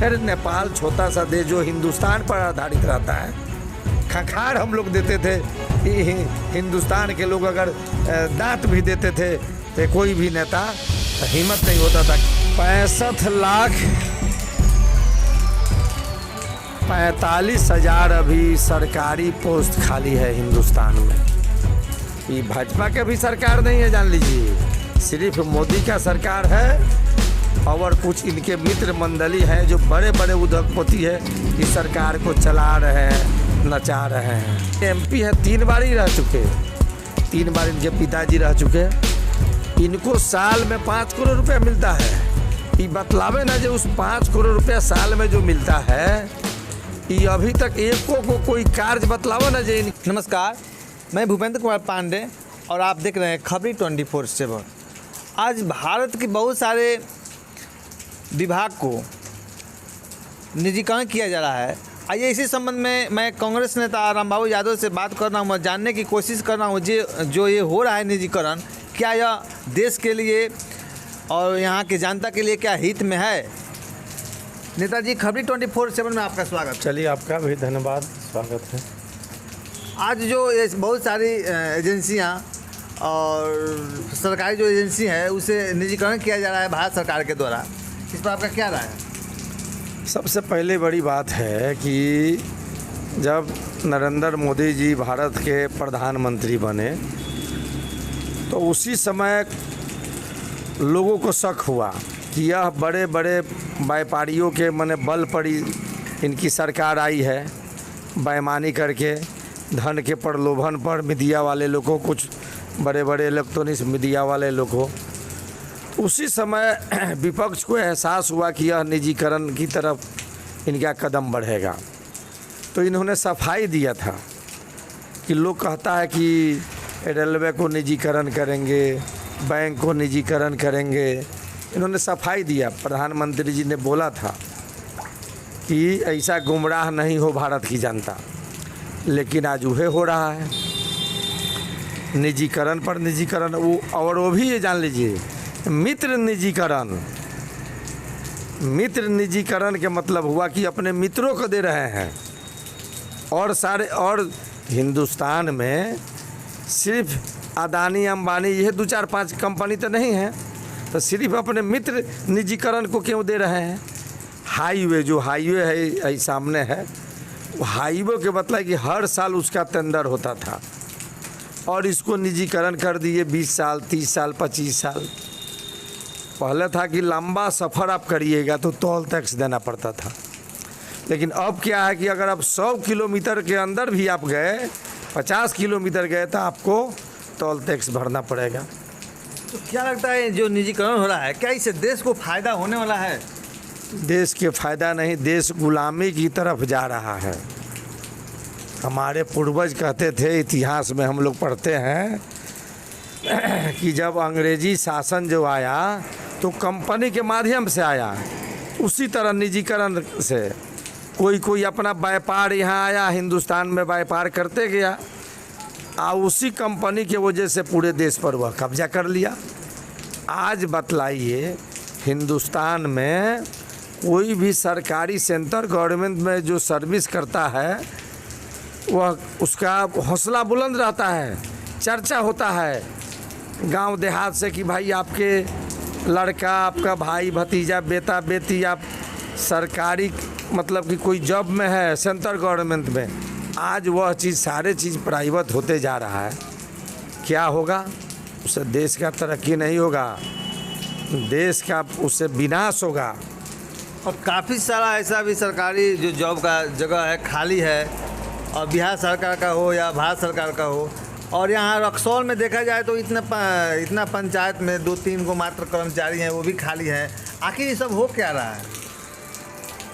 फिर नेपाल छोटा सा देश जो हिंदुस्तान पर आधारित रहता है, खखार हम लोग देते थे। हिंदुस्तान के लोग अगर दांत भी देते थे तो कोई भी नेता हिम्मत नहीं होता था। 65,45,000 अभी सरकारी पोस्ट खाली है हिंदुस्तान में। ये भाजपा के भी सरकार नहीं है, जान लीजिए, सिर्फ मोदी का सरकार है और कुछ इनके मित्र मंडली हैं जो बड़े बड़े उद्योगपति है इस सरकार को चला रहे हैं, नचा रहे हैं। एमपी है, 3 बार ही रह चुके, 3 बार इनके पिताजी रह चुके। इनको साल में 5 करोड़ रुपया मिलता है। ये बतलावे ना जो उस 5 करोड़ रुपया साल में जो मिलता है, ये अभी तक एको को कोई कार्य बतलावा ना जो। नमस्कार, मैं भूपेंद्र कुमार पांडे और आप देख रहे हैं खबरी 24/7। आज भारत के बहुत सारे विभाग को निजीकरण किया जा रहा है। आइए इसी संबंध में मैं कांग्रेस नेता रामबाबू यादव से बात कर रहा हूँ, जानने की कोशिश कर रहा हूँ जो ये हो रहा है निजीकरण, क्या यह देश के लिए और यहाँ के जनता के लिए क्या हित में है। नेताजी, खबरी 24/7 में आपका स्वागत। चलिए, आपका भी धन्यवाद, स्वागत है। आज जो ये बहुत सारी एजेंसियाँ और सरकारी जो एजेंसी है उसे निजीकरण किया जा रहा है भारत सरकार के द्वारा, इस पर आपका क्या राय है? सबसे पहले बड़ी बात है कि जब नरेंद्र मोदी जी भारत के प्रधानमंत्री बने तो उसी समय लोगों को शक हुआ कि यह बड़े बड़े व्यापारियों के मने बल पर इनकी सरकार आई है, बेईमानी करके धन के प्रलोभन पर मीडिया वाले लोगों, कुछ बड़े बड़े इलेक्ट्रॉनिक्स मीडिया वाले लोगों। उसी समय विपक्ष को एहसास हुआ कि यह निजीकरण की तरफ इनका कदम बढ़ेगा, तो इन्होंने सफाई दिया था कि लोग कहता है कि रेलवे को निजीकरण करेंगे, बैंक को निजीकरण करेंगे। इन्होंने सफाई दिया, प्रधानमंत्री जी ने बोला था कि ऐसा गुमराह नहीं हो भारत की जनता, लेकिन आज वह हो रहा है, निजीकरण पर निजीकरण। वो भी ये जान लीजिए, मित्र निजीकरण। मित्र निजीकरण के मतलब हुआ कि अपने मित्रों को दे रहे हैं। और हिंदुस्तान में सिर्फ अदानी अंबानी ये 2-4-5 कंपनी तो नहीं है, तो सिर्फ अपने मित्र निजीकरण को क्यों दे रहे हैं। जो हाईवे है सामने है, वो हाईवे के मतलब कि हर साल उसका टेंडर होता था और इसको निजीकरण कर दिए 20 साल, 30 साल, 25 साल। पहले था कि लंबा सफ़र आप करिएगा तो टोल टैक्स देना पड़ता था, लेकिन अब क्या है कि अगर आप 100 किलोमीटर के अंदर भी आप गए, 50 किलोमीटर गए तो आपको टोल टैक्स भरना पड़ेगा। तो क्या लगता है जो निजीकरण हो रहा है, क्या इससे देश को फ़ायदा होने वाला है? देश के फ़ायदा नहीं, देश गुलामी की तरफ जा रहा है। हमारे पूर्वज कहते थे, इतिहास में हम लोग पढ़ते हैं कि जब अंग्रेजी शासन जो आया तो कंपनी के माध्यम से आया, उसी तरह निजीकरण से कोई अपना व्यापार यहाँ आया, हिंदुस्तान में व्यापार करते गया, उसी कंपनी के वजह से पूरे देश पर वह कब्जा कर लिया। आज बतलाइए, हिंदुस्तान में कोई भी सरकारी सेंटर गवर्नमेंट में जो सर्विस करता है वह उसका हौसला बुलंद रहता है, चर्चा होता है गांव देहात से कि भाई आपके लड़का, आपका भाई भतीजा, बेटा बेटी आप सरकारी मतलब कि कोई जॉब में है, सेंट्रल गवर्नमेंट में। आज वह चीज़, सारे चीज़ प्राइवेट होते जा रहा है। क्या होगा? उससे देश का तरक्की नहीं होगा, देश का उससे विनाश होगा। और काफ़ी सारा ऐसा भी सरकारी जो जॉब का जगह है खाली है, और बिहार सरकार का हो या भारत सरकार का हो, और यहाँ रक्सौल में देखा जाए तो इतना पंचायत में 2-3 को मात्र कर्मचारी हैं, वो भी खाली हैं। आखिर ये सब हो क्या रहा है?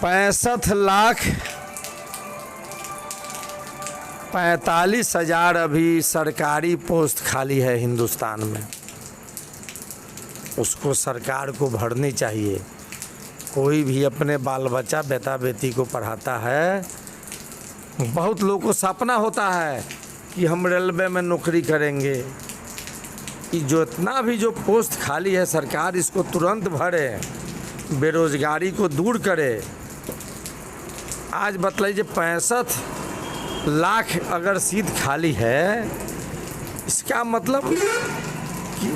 65,45,000 अभी सरकारी पोस्ट खाली है हिंदुस्तान में, उसको सरकार को भरनी चाहिए। कोई भी अपने बाल बच्चा, बेटा बेटी को पढ़ाता है, बहुत लोगों को सपना होता है कि हम रेलवे में नौकरी करेंगे। जो इतना भी जो पोस्ट खाली है, सरकार इसको तुरंत भरे, बेरोजगारी को दूर करे आज बतलाइए 65 लाख अगर सीट खाली है, इसका मतलब कि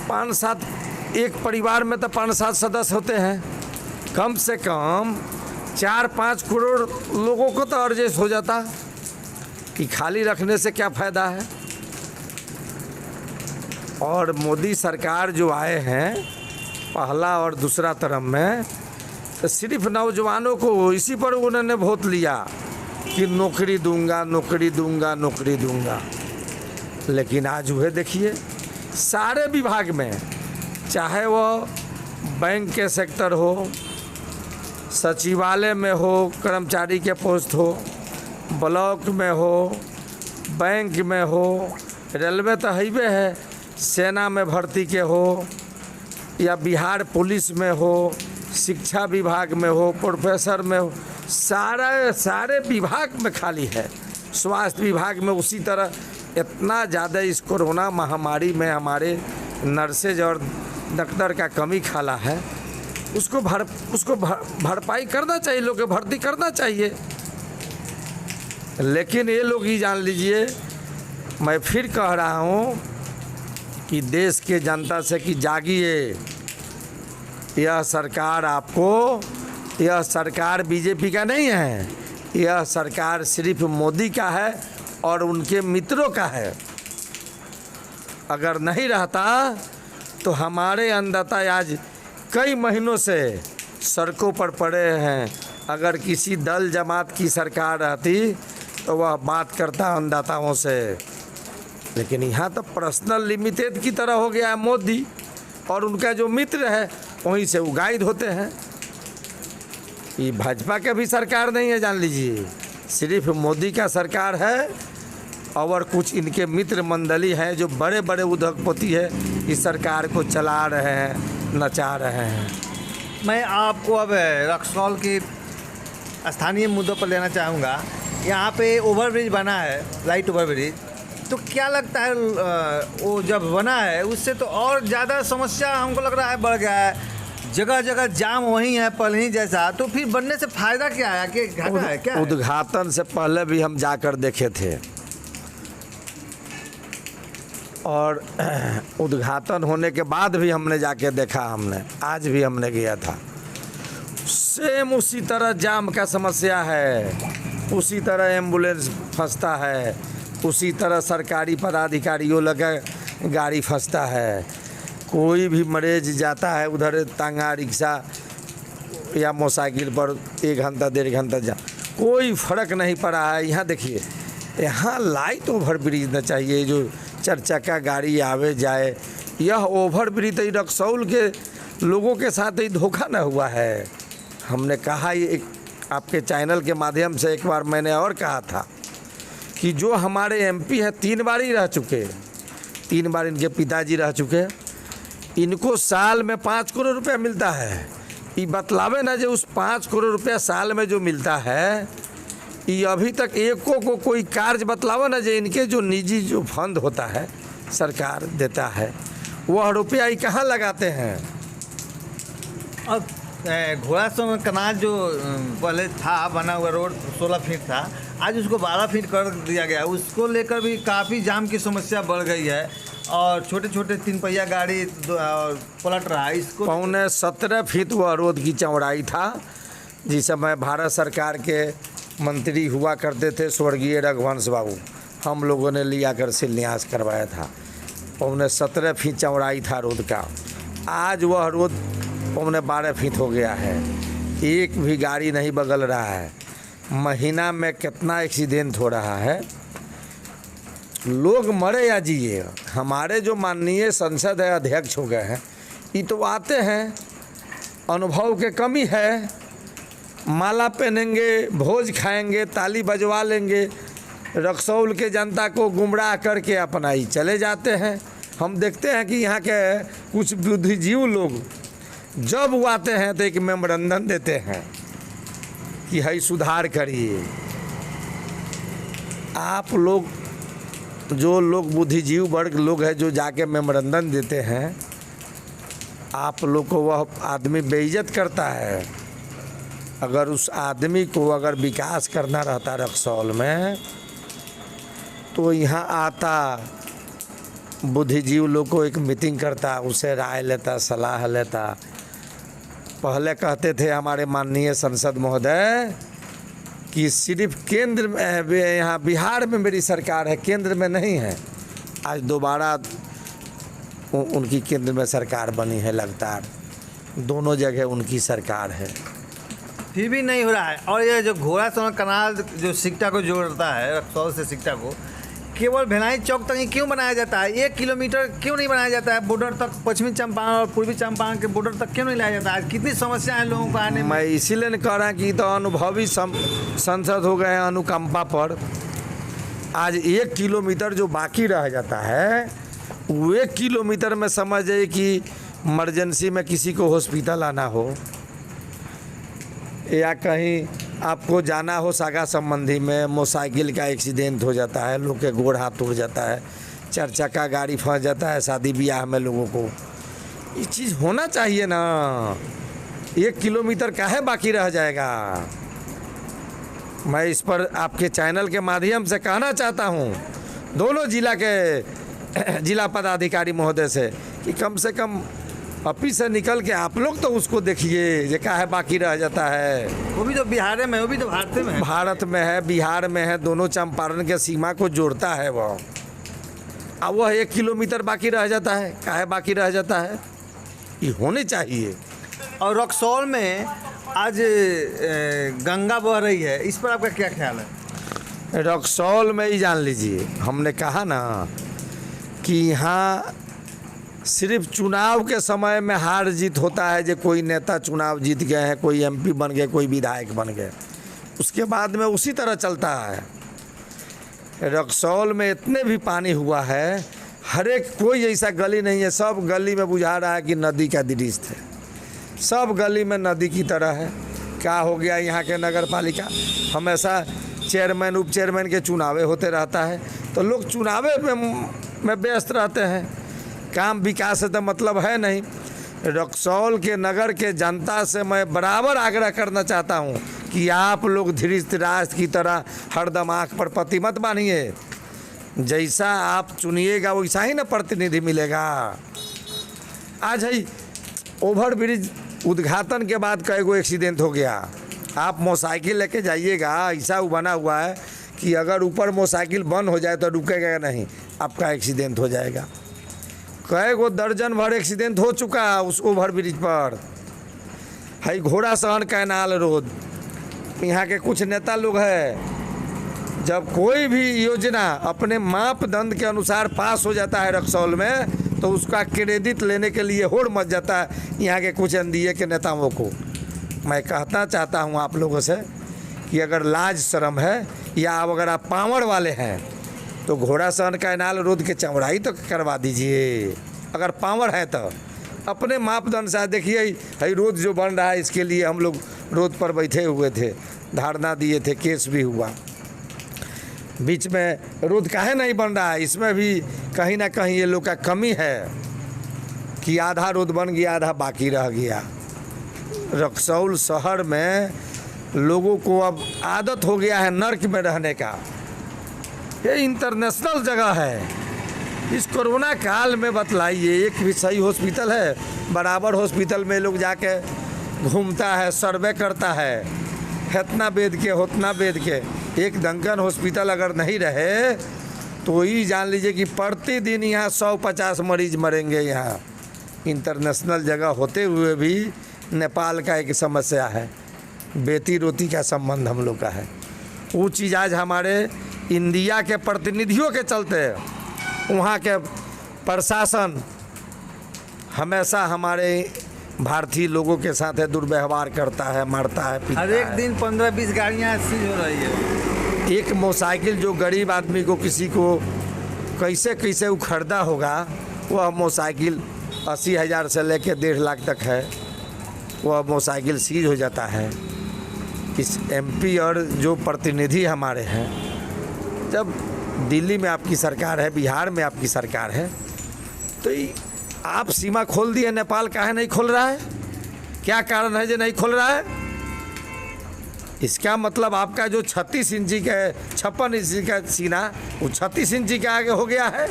5-7 एक परिवार में तो 5-7 सदस्य होते हैं, कम से कम 4-5 करोड़ लोगों को तो अर्जेस्ट हो जाता कि खाली रखने से क्या फ़ायदा है। और मोदी सरकार जो आए हैं पहला और दूसरा टर्म में, तो सिर्फ नौजवानों को इसी पर उन्होंने वोट लिया कि नौकरी दूंगा, नौकरी दूंगा, नौकरी दूंगा। लेकिन आज वह देखिए सारे विभाग में, चाहे वो बैंक के सेक्टर हो, सचिवालय में हो, कर्मचारी के पोस्ट हो, ब्लॉक में हो, बैंक में हो, रेलवे तो हाईवे है, सेना में भर्ती के हो, या बिहार पुलिस में हो, शिक्षा विभाग में हो, प्रोफेसर में हो, सारे विभाग में खाली है। स्वास्थ्य विभाग में उसी तरह। इतना ज़्यादा इस कोरोना महामारी में हमारे नर्सेज और डॉक्टर का कमी खाला है, उसको भरपाई करना चाहिए, लोग को भर्ती करना चाहिए। लेकिन ये लोग ही जान लीजिए, मैं फिर कह रहा हूँ कि देश के जनता से कि जागिए, यह सरकार आपको, यह सरकार बीजेपी का नहीं है, यह सरकार सिर्फ मोदी का है और उनके मित्रों का है। अगर नहीं रहता तो हमारे अन्नदाता आज कई महीनों से सड़कों पर पड़े हैं। अगर किसी दल जमात की सरकार रहती तो वह बात करता अन्नदाताओं से, लेकिन यहाँ तो पर्सनल लिमिटेड की तरह हो गया है मोदी, और उनका जो मित्र है वहीं से वो गाइड होते हैं। ये भाजपा का भी सरकार नहीं है, जान लीजिए, सिर्फ मोदी का सरकार है, और कुछ इनके मित्र मंडली हैं जो बड़े बड़े उद्योगपति हैं, इस सरकार को चला रहे हैं, नचा रहे हैं। मैं आपको अब रक्सौल की स्थानीय मुद्दों पर लेना चाहूँगा। यहाँ पे ओवरब्रिज बना है, लाइट ओवरब्रिज, तो क्या लगता है वो जब बना है उससे तो और ज़्यादा समस्या हमको लग रहा है बढ़ गया है, जगह जगह जाम वही है पहले ही जैसा, तो फिर बनने से फ़ायदा क्या है कि घाटा है क्या? उद्घाटन से पहले भी हम जाकर देखे थे, और उद्घाटन होने के बाद भी हमने जाके देखा, हमने आज भी हमने गया था, सेम उसी तरह जाम का समस्या है, उसी तरह एम्बुलेंस फंसता है, उसी तरह सरकारी पदाधिकारियों लगे गाड़ी फंसता है। कोई भी मरीज जाता है उधर तांगा रिक्शा या मोटरसाइकिल पर 1 घंटा 1.5 घंटा जा, कोई फ़र्क नहीं पड़ा है। यहाँ देखिए, यहाँ लाइट ओवर ब्रिज न चाहिए, जो 4 चक्का गाड़ी आवे जाए। यह ओवर ब्रिज तो रक्सौल के लोगों के साथ ही धोखा न हुआ है। हमने कहा, ये एक आपके चैनल के माध्यम से एक बार मैंने और कहा था कि जो हमारे एमपी है 3 बार ही रह चुके, 3 बार इनके पिताजी रह चुके, इनको साल में 5 करोड़ रुपया मिलता है। ये बतलावे ना जो उस 5 करोड़ रुपया साल में जो मिलता है, ये अभी तक एको को कोई कार्य बतलावे ना, जो इनके जो निजी जो फंड होता है सरकार देता है, वह रुपया ये कहाँ लगाते हैं। अब घोड़ासों कनाल जो पहले था बना हुआ रोड 16 फीट था, आज उसको 12 फीट कर दिया गया। उसको लेकर भी काफ़ी जाम की समस्या बढ़ गई है, और छोटे छोटे 3 पहिया गाड़ी पलट रहा है। इसको 17 फीट वह रोड की चौड़ाई था। जिस समय भारत सरकार के मंत्री हुआ करते थे स्वर्गीय रघुवंश बाबू, हम लोगों ने लिया कर शिलान्यास करवाया था। 17 फीट चौड़ाई था रोड का, आज वह रोड 12 फीट हो गया है। एक भी गाड़ी नहीं बगल रहा है। महीना में कितना एक्सीडेंट हो रहा है, लोग मरे या जिए। हमारे जो माननीय संसद है अध्यक्ष हो गए हैं, ये तो आते हैं, अनुभव के कमी है, माला पहनेंगे, भोज खाएंगे, ताली बजवा लेंगे, रक्सौल के जनता को गुमराह करके अपना ही चले जाते हैं। हम देखते हैं कि यहाँ के कुछ बुद्धिजीवी लोग जब वो आते हैं तो एक मेमोरेंडम देते हैं कि है सुधार करिए। आप लोग, जो लोग बुद्धिजीवी वर्ग लोग हैं जो जाके मेमोरेंडम देते हैं, आप लोग को वह आदमी बेइज्जत करता है। अगर उस आदमी को अगर विकास करना रहता रक्सौल में तो यहाँ आता, बुद्धिजीव लोग को एक मीटिंग करता, उसे राय लेता, सलाह लेता। पहले कहते थे हमारे माननीय सांसद महोदय कि सिर्फ केंद्र में, यहाँ बिहार में मेरी सरकार है, केंद्र में नहीं है। आज दोबारा उनकी केंद्र में सरकार बनी है, लगातार दोनों जगह उनकी सरकार है, फिर भी नहीं हो रहा है। और ये जो घोड़ा सोना कनाल जो सिकटा को जोड़ता है रक्सौल से सिकटा को, केवल भिलाई चौक तक ही क्यों बनाया जाता है? 1 किलोमीटर क्यों नहीं बनाया जाता है? बॉर्डर तक, पश्चिमी चंपारण और पूर्वी चंपारण के बॉर्डर तक क्यों नहीं लाया जाता है? कितनी समस्या है लोगों को आने में। मैं इसीलिए नहीं कह रहा कि तो अनुभवी संसद हो गए हैं अनुकंपा पर। आज 1 किलोमीटर जो बाकी रह जाता है, वो 1 किलोमीटर में समझ जाइए कि इमरजेंसी में किसी को हॉस्पिटल आना हो या कहीं आपको जाना हो सागा संबंधी में, मोटरसाइकिल का एक्सीडेंट हो जाता है, लोग के गोड़ हाथ टूट जाता है, 4 चक्का गाड़ी फंस जाता है शादी ब्याह में लोगों को। ये चीज़ होना चाहिए ना। 1 किलोमीटर काहे बाकी रह जाएगा? मैं इस पर आपके चैनल के माध्यम से कहना चाहता हूँ दोनों जिला के जिला पदाधिकारी महोदय से कि कम से कम ऑफिस से निकल के आप लोग तो उसको देखिए जे काहे बाकी रह जाता है। वो भी तो बिहार में, वो भी तो भारत में है। भारत में है, बिहार में है, दोनों चंपारण के सीमा को जोड़ता है वो। अब वह 1 किलोमीटर बाकी रह जाता है, काहे बाकी रह जाता है? ये होने चाहिए। और रक्सौल में आज गंगा बह रही है, इस पर आपका क्या ख्याल है? रक्सौल में ही जान लीजिए, हमने कहा ना कि यहाँ सिर्फ चुनाव के समय में हार जीत होता है। जो कोई नेता चुनाव जीत गए हैं, कोई MP बन गए, कोई विधायक बन गए, उसके बाद में उसी तरह चलता है। रक्सौल में इतने भी पानी हुआ है, हर एक कोई ऐसा गली नहीं है, सब गली में बुझा रहा है कि नदी का दृश्य है, सब गली में नदी की तरह है। क्या हो गया यहाँ के नगर पालिका, हमेशा चेयरमैन उप चेयरमैन के चुनावे होते रहता है, तो लोग चुनावे में व्यस्त रहते हैं, काम विकास से तो मतलब है नहीं। रक्सौल के नगर के जनता से मैं बराबर आग्रह करना चाहता हूँ कि आप लोग धृतराष्ट्र की तरह हरदम आँख पर पत्ती मत बांधिए। जैसा आप चुनिएगा वैसा ही ना प्रतिनिधि मिलेगा। आज है ओवर ब्रिज उद्घाटन के बाद कई गो एक्सीडेंट हो गया। आप मोटरसाइकिल लेके जाइएगा, ऐसा बना हुआ है कि अगर ऊपर मोटरसाइकिल बंद हो जाए तो रुकेगा नहीं, आपका एक्सीडेंट हो जाएगा। कई गो दर्जन भर एक्सीडेंट हो चुका है उस ओवर ब्रिज पर। है घोड़ा सहन कैनाल रोड, यहाँ के कुछ नेता लोग हैं, जब कोई भी योजना अपने मापदंड के अनुसार पास हो जाता है रक्सौल में, तो उसका क्रेडिट लेने के लिए होड़ मच जाता है यहाँ के कुछ NDA के नेताओं को। मैं कहना चाहता हूँ आप लोगों से कि अगर लाज शर्म है या अगर आप पावर वाले हैं तो घोड़ा सहन कैनाल रोड के चौड़ाई तो करवा दीजिए। अगर पावर है तो अपने मापदंड से देखिए, है रोड जो बन रहा है इसके लिए हम लोग रोड पर बैठे हुए थे, धरना दिए थे, केस भी हुआ। बीच में रोड काहे नहीं बन रहा है, इसमें भी कहीं ना कहीं ये लोग का कमी है कि आधा रोड बन गया, आधा बाकी रह गया। रक्सौल शहर में लोगों को अब आदत हो गया है नर्क में रहने का। ये इंटरनेशनल जगह है। इस कोरोना काल में बतलाइए, एक भी सही हॉस्पिटल है? बराबर हॉस्पिटल में लोग जाके घूमता है, सर्वे करता है, इतना बेद के उतना बेद के। एक दंकन हॉस्पिटल अगर नहीं रहे तो ही जान लीजिए कि प्रतिदिन यहाँ 150 मरीज मरेंगे। यहाँ इंटरनेशनल जगह होते हुए भी नेपाल का एक समस्या है, बेटी रोटी का संबंध हम लोग का है। वो चीज़ आज हमारे इंडिया के प्रतिनिधियों के चलते वहाँ के प्रशासन हमेशा हमारे भारतीय लोगों के साथ दुर्व्यवहार करता है, मारता है, पीटता है। हर एक दिन 15-20 गाड़ियाँ सीज हो रही है। एक मोटरसाइकिल जो गरीब आदमी को किसी को कैसे कैसे वो खरीदा होगा, वह मोटरसाइकिल 80,000 से लेकर 1.5 लाख तक है, वह मोटरसाइकिल सीज हो जाता है। इस MP और जो प्रतिनिधि हमारे हैं, जब दिल्ली में आपकी सरकार है, बिहार में आपकी सरकार है, तो आप सीमा खोल दिए, नेपाल काहे नहीं खोल रहा है? क्या कारण है जो नहीं खोल रहा है? इसका मतलब आपका जो 36 इंची का 56 इंची का सीना वो 36 इंची के आगे हो गया है।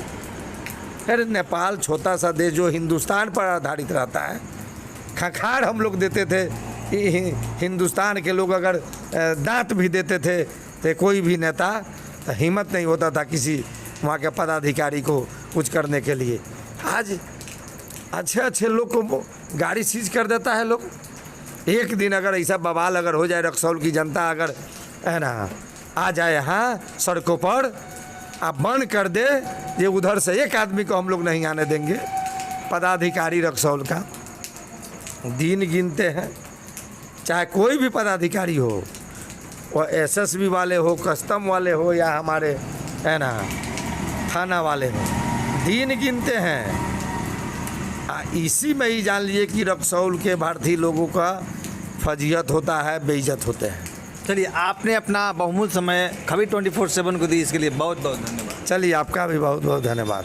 फिर नेपाल छोटा सा देश जो हिंदुस्तान पर आधारित रहता है, खखाड़ हम लोग देते थे। हिंदुस्तान के लोग अगर दांत भी देते थे तो कोई भी नेता तो हिम्मत नहीं होता था किसी वहाँ के पदाधिकारी को कुछ करने के लिए। आज अच्छे अच्छे लोग को गाड़ी सीज कर देता है लोग। एक दिन अगर ऐसा बवाल अगर हो जाए, रक्सौल की जनता अगर है ना आ जाए यहाँ सड़कों पर, आप बंद कर दे, ये उधर से एक आदमी को हम लोग नहीं आने देंगे। पदाधिकारी रक्सौल का दिन गिनते हैं, चाहे कोई भी पदाधिकारी हो, वो एसएसबी वाले हो, कस्टम वाले हो या हमारे है ना थाना वाले हो, दिन गिनते हैं। इसी में ही जान लिए कि रक्सौल के भारतीय लोगों का फजीहत होता है, बेइज्जत होते हैं। चलिए, आपने अपना बहुमूल्य समय खबरी 24/7 को दी, इसके लिए बहुत बहुत धन्यवाद। चलिए, आपका भी बहुत बहुत धन्यवाद।